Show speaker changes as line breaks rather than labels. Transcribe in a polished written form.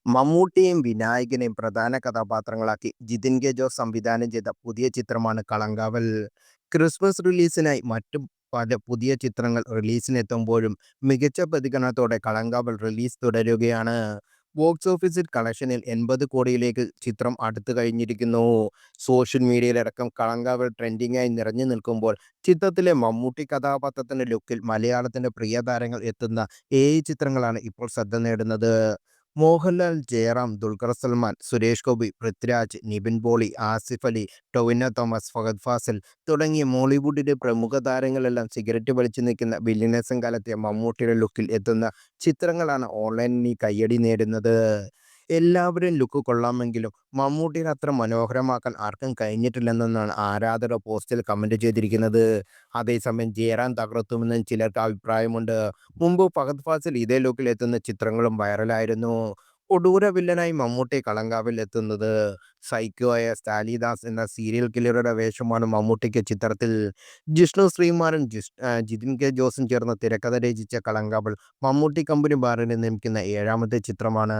മമ്മൂട്ടിയും വിനായകനെയും പ്രധാന കഥാപാത്രങ്ങളാക്കി ജിതിൻ കെ ജോസ് സംവിധാനം ചെയ്ത പുതിയ ചിത്രമാണ് കളങ്കാവൽ. ക്രിസ്മസ് റിലീസിനായി മറ്റു പല പുതിയ ചിത്രങ്ങൾ റിലീസിനെത്തുമ്പോഴും മികച്ച പ്രതികരണത്തോടെ കളങ്കാവൽ റിലീസ് തുടരുകയാണ്. ബോക്സ് ഓഫീസിൽ കളക്ഷനിൽ 80 കോടിയിലേക്ക് ചിത്രം അടുത്തു കഴിഞ്ഞിരിക്കുന്നു. സോഷ്യൽ മീഡിയയിലടക്കം കളങ്കാവൽ ട്രെൻഡിംഗായി നിറഞ്ഞു നിൽക്കുമ്പോൾ ചിത്രത്തിലെ മമ്മൂട്ടി കഥാപാത്രത്തിന്റെ ലുക്കിൽ മലയാളത്തിന്റെ പ്രിയ താരങ്ങൾ എത്തുന്ന ചിത്രങ്ങളാണ് ഇപ്പോൾ ശ്രദ്ധ നേടുന്നത്. മോഹൻലാൽ, ജയറാം, ദുൽഖർ സൽമാൻ, സുരേഷ് ഗോപി, പൃഥ്വിരാജ്, നിവിൻ പോളി, ആസിഫ് അലി, ടൊവിനോ തോമസ്, ഫഹദ് ഫാസിൽ തുടങ്ങിയ മോളിവുഡിലെ പ്രമുഖ താരങ്ങളെല്ലാം സിഗരറ്റ് വലിച്ചു നിൽക്കുന്ന വില്ലനിസം കലർത്തിയ മമ്മൂട്ടിയുടെ ലുക്കിൽ എത്തുന്ന ചിത്രങ്ങളാണ് ഓൺലൈനിൽ കയ്യടി നേടുന്നത്. എല്ലാവരും ലുക്ക് കൊള്ളാമെങ്കിലും മമ്മൂട്ടിയുടെ അത്ര മനോഹരമാക്കാൻ ആർക്കും കഴിഞ്ഞിട്ടില്ലെന്നാണ് ആരാധകർ പോസ്റ്റിൽ കമന്റ് ചെയ്തിരിക്കുന്നത്. അതേസമയം ജയറാം തകർത്തുമെന്ന് ചിലർക്ക് അഭിപ്രായമുണ്ട്. മുമ്പ് ഫഹദ് ഫാസിൽ ഇതേ ലുക്കിൽ എത്തുന്ന ചിത്രങ്ങളും വൈറലായിരുന്നു. കൊടൂര വില്ലനായി മമ്മൂട്ടി കളങ്കാവിൽ എത്തുന്നത് സൈക്കോ ആയ സ്റ്റാലിദാസ് എന്ന സീരിയൽ കില്ലറുടെ വേഷമാണ് മമ്മൂട്ടിക്ക് ചിത്രത്തിൽ. ജിഷ്ണു ശ്രീകുമാരൻ, ജിതിൻ കെ ജോസും ചേർന്ന് തിരക്കഥ രചിച്ച കളങ്കാവൽ മമ്മൂട്ടി കമ്പനി ബാനറിൽ നിർമ്മിക്കുന്ന ഏഴാമത്തെ ചിത്രമാണ്.